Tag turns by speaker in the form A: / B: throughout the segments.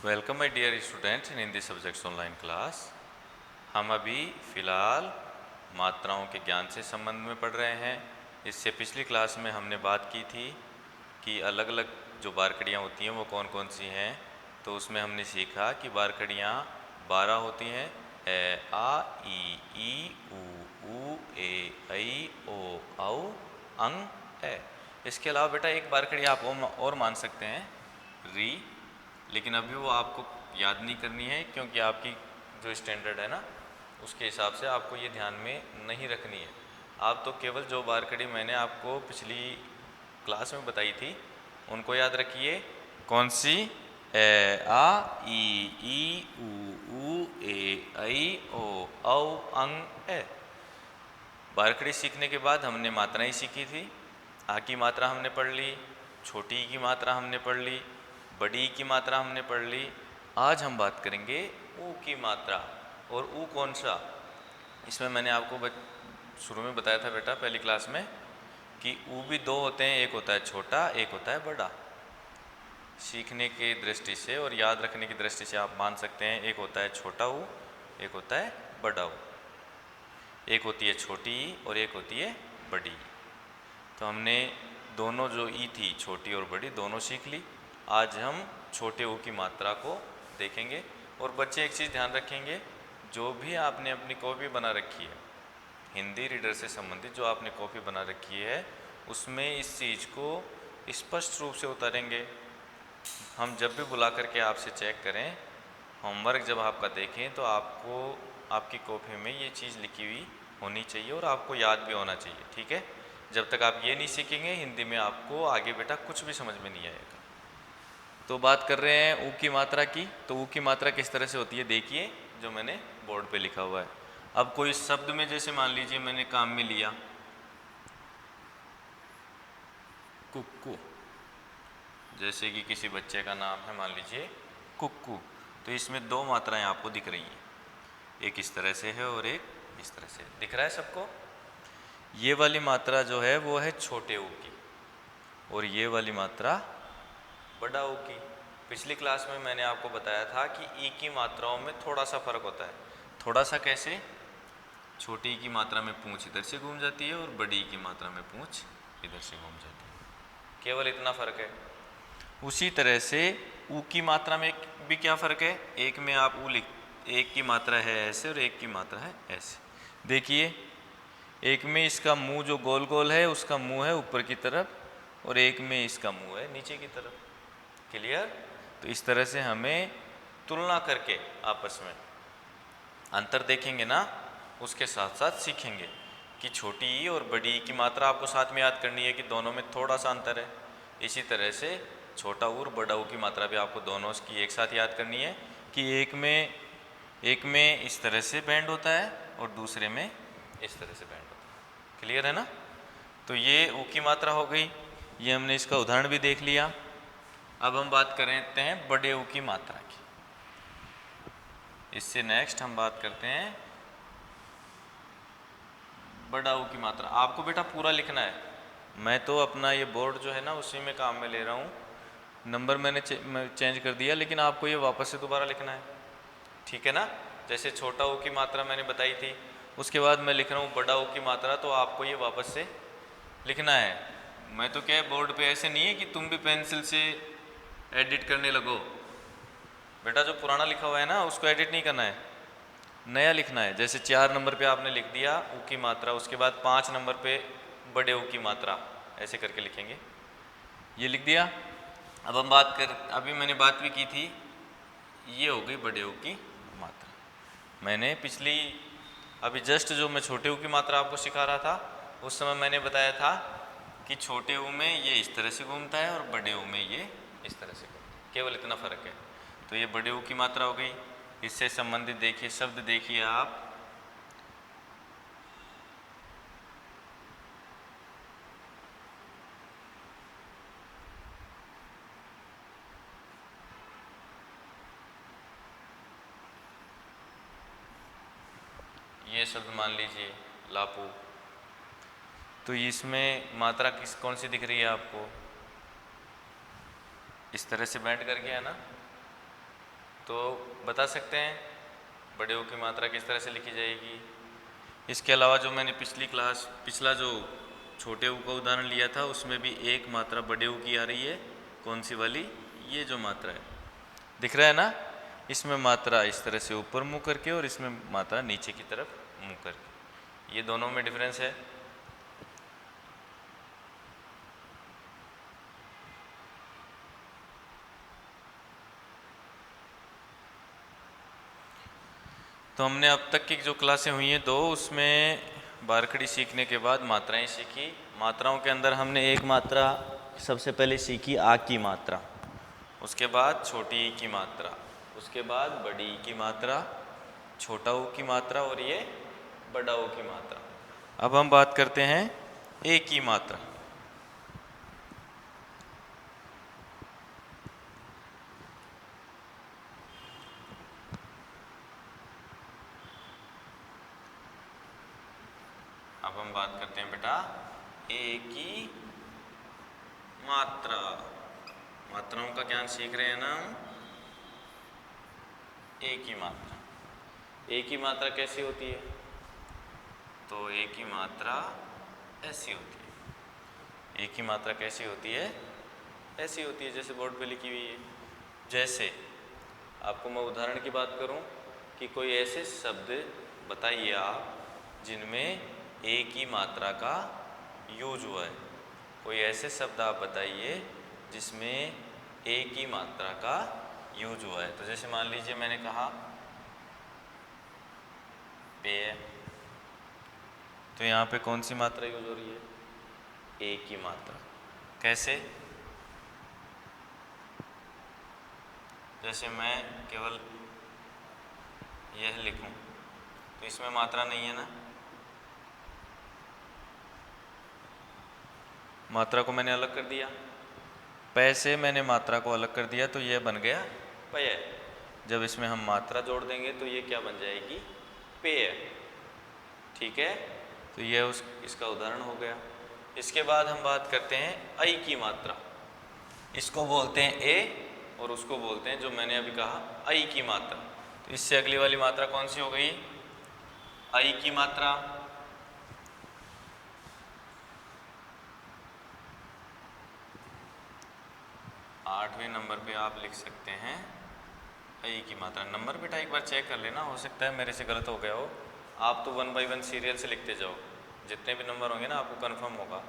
A: Welcome my dear students in Hindi subjects online class. हम अभी फ़िलहाल मात्राओं के ज्ञान से संबंध में पढ़ रहे हैं। इससे पिछली क्लास में हमने बात की थी कि अलग अलग जो बारकड़ियाँ होती हैं वो कौन कौन सी हैं। तो उसमें हमने सीखा कि बारकड़ियाँ 12 होती हैं। ए आ ई ऊ ए ऐ ओ औ अंग ए। इसके अलावा बेटा एक बारकड़ी आप और मान सकते हैं, री, लेकिन अभी वो आपको याद नहीं करनी है क्योंकि आपकी जो स्टैंडर्ड है ना उसके हिसाब से आपको ये ध्यान में नहीं रखनी है। आप तो केवल जो बारकड़ी मैंने आपको पिछली क्लास में बताई थी उनको याद रखिए। कौन सी? ए आ ई ऊ ए ऐ ओ औ अंग ए। बारकड़ी सीखने के बाद हमने मात्राएं सीखी थी। आ की मात्रा हमने पढ़ ली, छोटी की मात्रा हमने पढ़ ली, बड़ी की मात्रा हमने पढ़ ली। आज हम बात करेंगे ऊ की मात्रा। और ऊ कौन सा? इसमें मैंने आपको शुरू में बताया था बेटा पहली क्लास में कि ऊ भी दो होते हैं, एक होता है छोटा, एक होता है बड़ा। सीखने की दृष्टि से और याद रखने की दृष्टि से आप मान सकते हैं एक होता है छोटा ऊ, एक होता है बड़ा ऊ। एक होती है छोटी ई और एक होती है बड़ी। तो हमने दोनों जो ई थी, छोटी और बड़ी, दोनों सीख ली। आज हम छोटे ऊ की मात्रा को देखेंगे। और बच्चे एक चीज़ ध्यान रखेंगे, जो भी आपने अपनी कॉपी बना रखी है हिंदी रीडर से संबंधित, जो आपने कॉपी बना रखी है उसमें इस चीज़ को स्पष्ट रूप से उतारेंगे। हम जब भी बुला करके आपसे चेक करें, होमवर्क जब आपका देखें तो आपको आपकी कॉपी में ये चीज़ लिखी हुई होनी चाहिए और आपको याद भी होना चाहिए। ठीक है? जब तक आप ये नहीं सीखेंगे हिंदी में आपको आगे बेटा कुछ भी समझ में नहीं आएगा। तो बात कर रहे हैं ऊ की मात्रा की। तो ऊ की मात्रा किस तरह से होती है देखिए, जो मैंने बोर्ड पे लिखा हुआ है। अब कोई शब्द में जैसे मान लीजिए मैंने काम में लिया कुक्कू, जैसे कि किसी बच्चे का नाम है मान लीजिए कुक्कू, तो इसमें दो मात्राएं आपको दिख रही हैं, एक इस तरह से है और एक इस तरह से। दिख रहा है सबको? ये वाली मात्रा जो है वो है छोटे ऊ की और ये वाली मात्रा बड़ा ऊ की। पिछली क्लास में मैंने आपको बताया था कि ई की मात्राओं में थोड़ा सा फर्क होता है। थोड़ा सा कैसे? छोटी की मात्रा में पूंछ इधर से घूम जाती है और बड़ी की मात्रा में पूंछ इधर से घूम जाती है, केवल इतना फर्क है। उसी तरह से ऊ की मात्रा में भी क्या फ़र्क है? एक में आप ऊ लिख, एक की मात्रा है ऐसे और एक की मात्रा है ऐसे। देखिए, एक में इसका मुंह जो गोल गोल है उसका मुंह है ऊपर की तरफ और एक में इसका मुंह है नीचे की तरफ। क्लियर? तो इस तरह से हमें तुलना करके आपस में अंतर देखेंगे ना, उसके साथ साथ सीखेंगे कि छोटी ई और बड़ी ई की मात्रा आपको साथ में याद करनी है कि दोनों में थोड़ा सा अंतर है। इसी तरह से छोटा ऊ और बड़ा ऊ की मात्रा भी आपको दोनों की एक साथ याद करनी है कि एक में इस तरह से बैंड होता है और दूसरे में इस तरह से बैंड होता है। क्लियर है ना? तो ये ऊ की मात्रा हो गई, ये हमने इसका उदाहरण भी देख लिया। अब हम बात करते हैं बड़े ऊ की मात्रा की। इससे नेक्स्ट हम बात करते हैं बड़ा ऊ की मात्रा। आपको बेटा पूरा लिखना है। मैं तो अपना ये बोर्ड जो है ना उसी में काम में ले रहा हूँ, नंबर मैंने चेंज कर दिया, लेकिन आपको ये वापस से दोबारा लिखना है। ठीक है ना? जैसे छोटा ऊ की मात्रा मैंने बताई थी, उसके बाद मैं लिख रहा हूँ बड़ा ऊ की मात्रा, तो आपको ये वापस से लिखना है। मैं तो क्या है, बोर्ड पे ऐसे नहीं है कि तुम भी पेंसिल से एडिट करने लगो। बेटा जो पुराना लिखा हुआ है ना उसको एडिट नहीं करना है, नया लिखना है। जैसे 4 नंबर पे आपने लिख दिया ऊ की मात्रा, उसके बाद 5 नंबर पे बड़े ऊ की मात्रा, ऐसे करके लिखेंगे। ये लिख दिया। अब हम अभी मैंने बात भी की थी, ये हो गई बड़े ऊ की मात्रा। मैंने अभी जस्ट जो मैं छोटे ऊ की मात्रा आपको सिखा रहा था उस समय मैंने बताया था कि छोटे ऊ में ये इस तरह से घूमता है और बड़े ऊ में ये इस तरह से घूमता है, केवल इतना फ़र्क है। तो ये बड़े ऊ की मात्रा हो गई। इससे संबंधित देखिए शब्द, देखिए आप, ये शब्द मान लीजिए लापू, तो इसमें मात्रा कौन सी दिख रही है आपको? इस तरह से बैंड कर गया ना, तो बता सकते हैं बड़े ऊ की मात्रा किस तरह से लिखी जाएगी। इसके अलावा जो मैंने पिछला जो छोटे ऊ का उदाहरण लिया था उसमें भी एक मात्रा बड़े ऊ की आ रही है। कौन सी वाली? ये जो मात्रा है, दिख रहा है ना, इसमें मात्रा इस तरह से ऊपर मुंह करके और इसमें मात्रा नीचे की तरफ मुंह करके, ये दोनों में डिफरेंस है। तो हमने अब तक की जो क्लासें हुई हैं 2, उसमें बारखड़ी सीखने के बाद मात्राएं सीखी। मात्राओं के अंदर हमने एक मात्रा सबसे पहले सीखी आ की मात्रा, उसके बाद छोटी ई की मात्रा, उसके बाद बड़ी ई की मात्रा, छोटा ऊ की मात्रा और ये बड़ा ऊ की मात्रा। अब हम बात करते हैं ए की मात्रा। अब हम बात करते हैं बेटा ए की मात्रा। मात्राओं का ज्ञान सीख रहे हैं ना हम। ए की मात्रा, ए की मात्रा कैसी होती है? तो ए की मात्रा ऐसी होती है। ए की मात्रा कैसी होती है? ऐसी होती है जैसे बोर्ड पे लिखी हुई है। जैसे आपको मैं उदाहरण की बात करूं कि कोई ऐसे शब्द बताइए आप जिनमें ए की मात्रा का यूज हुआ है। कोई ऐसे शब्द आप बताइए जिसमें ए की मात्रा का यूज हुआ है। तो जैसे मान लीजिए मैंने कहा पेय, तो यहाँ पे कौन सी मात्रा यूज हो रही है? ए की मात्रा। कैसे? जैसे मैं केवल यह लिखूं तो इसमें मात्रा नहीं है ना, मात्रा को मैंने अलग कर दिया। पै से मैंने मात्रा को अलग कर दिया तो यह बन गया पय। जब इसमें हम मात्रा जोड़ देंगे तो ये क्या बन जाएगी? पेय। ठीक है, तो यह इसका उदाहरण हो गया। इसके बाद हम बात करते हैं आई की मात्रा। इसको बोलते हैं ए और उसको बोलते हैं जो मैंने अभी कहा आई की मात्रा। तो इससे अगली वाली मात्रा कौन सी हो गई? आई की मात्रा। 8वें नंबर पे आप लिख सकते हैं आई की मात्रा। नंबर बेटा एक बार चेक कर लेना, हो सकता है मेरे से गलत हो गया हो। आप तो 1 बाय 1 सीरियल से लिखते जाओ, जितने भी नंबर होंगे ना आपको कंफर्म होगा।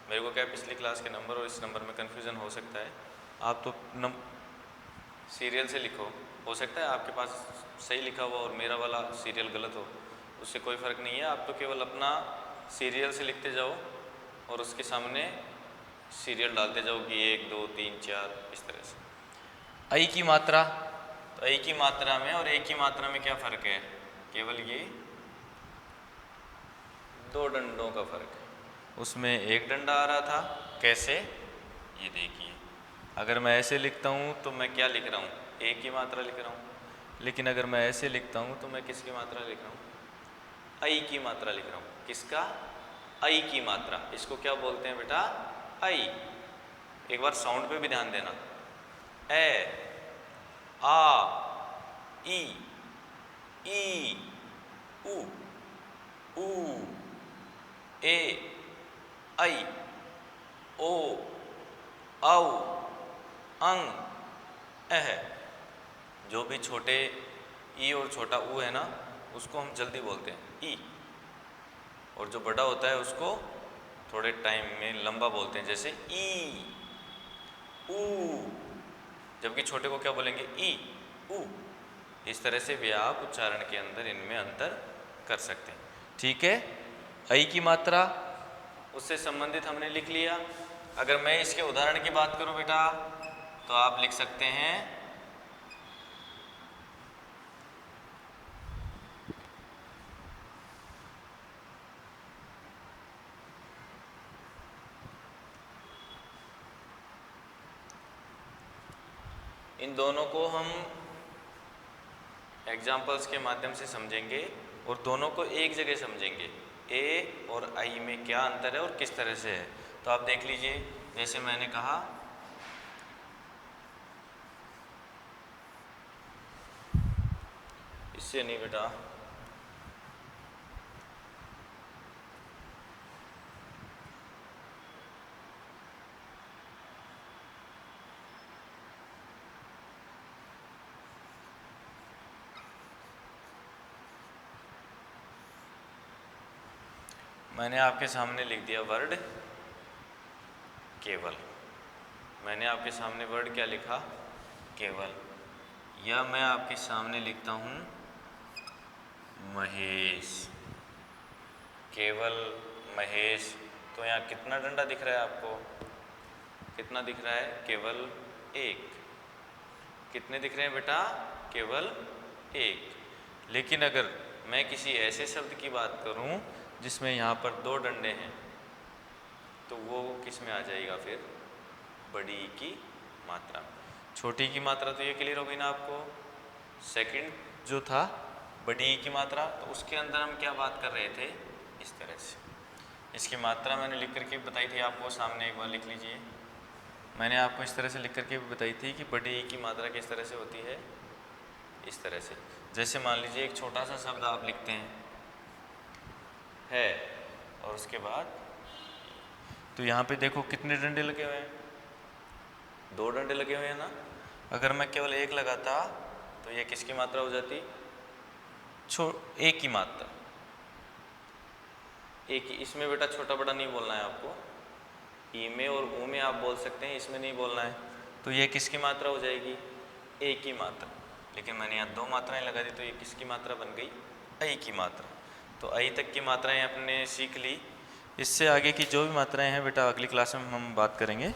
A: मेरे को क्या पिछली क्लास के नंबर और इस नंबर में कन्फ्यूज़न हो सकता है। आप तो सीरियल से लिखो, हो सकता है आपके पास सही लिखा हुआ और मेरा वाला सीरियल गलत हो, उससे कोई फ़र्क नहीं है। आप तो केवल अपना सीरियल से लिखते जाओ और उसके सामने सीरियल डालते जाओ कि 1 2 3 4 इस तरह से। आई की मात्रा, तो आई की मात्रा में और ए की मात्रा में क्या फ़र्क है? केवल ये 2 डंडों का फ़र्क है। उसमें एक डंडा आ रहा था, कैसे? ये देखिए, अगर मैं ऐसे लिखता हूँ तो मैं क्या लिख रहा हूँ? ए की मात्रा लिख रहा हूँ। लेकिन अगर मैं ऐसे लिखता हूँ तो मैं किसकी मात्रा लिख रहा हूँ? आई की मात्रा लिख रहा हूँ। किसका? आई की मात्रा। इसको क्या बोलते हैं बेटा? आई। एक बार साउंड पे भी ध्यान देना। ए, आ, ई, उ, ए, आई, ओ, औ, अंग, अह। जो भी छोटे ई और छोटा ऊ है ना, उसको हम जल्दी बोलते हैं ई, और जो बड़ा होता है उसको थोड़े टाइम में लंबा बोलते हैं, जैसे ई, ऊ। जबकि छोटे को क्या बोलेंगे? ई, ऊ। इस तरह से भी आप उच्चारण के अंदर इनमें अंतर कर सकते हैं। ठीक है, आई की मात्रा उससे संबंधित हमने लिख लिया। अगर मैं इसके उदाहरण की बात करूं बेटा तो आप लिख सकते हैं इन दोनों को हम एग्जाम्पल्स के माध्यम से समझेंगे और दोनों को एक जगह समझेंगे। ए और आई में क्या अंतर है और किस तरह से है। तो आप देख लीजिए, जैसे मैंने कहा इससे नहीं बेटा, मैंने आपके सामने लिख दिया वर्ड केवल। मैंने आपके सामने वर्ड क्या लिखा? केवल। या मैं आपके सामने लिखता हूँ महेश, केवल महेश। तो यहाँ कितना डंडा दिख रहा है आपको? कितना दिख रहा है? केवल एक। कितने दिख रहे हैं बेटा? केवल एक। लेकिन अगर मैं किसी ऐसे शब्द की बात करूं जिसमें यहाँ पर दो डंडे हैं, तो वो किस में आ जाएगा फिर? बड़ी ई की मात्रा। छोटी की मात्रा तो ये क्लियर हो गई ना आपको? सेकंड जो था बड़ी ई की मात्रा, तो उसके अंदर हम क्या बात कर रहे थे? इस तरह से। इसकी मात्रा मैंने लिख करके बताई थी आपको, सामने एक बार लिख लीजिए। मैंने आपको इस तरह से लिख करके बताई थी कि बड़ी ई की मात्रा किस तरह से होती है? इस तरह से। जैसे मान लीजिए एक छोटा सा शब्द आप लिखते हैं है, और उसके बाद तो यहाँ पे देखो कितने डंडे लगे हुए हैं? दो डंडे लगे हुए हैं ना। अगर मैं केवल एक लगाता तो ये किसकी मात्रा हो जाती? एक की मात्रा। एक ही। इसमें बेटा छोटा बड़ा नहीं बोलना है आपको। ई में और ऊ में आप बोल सकते हैं, इसमें नहीं बोलना है। तो ये किसकी मात्रा हो जाएगी? एक की मात्रा। लेकिन मैंने यहाँ दो मात्राएं लगा दी, तो ये किसकी मात्रा बन गई? ऐ की मात्रा। तो ऐ तक की मात्राएं आपने सीख ली। इससे आगे की जो भी मात्राएं हैं बेटा अगली क्लास में हम बात करेंगे।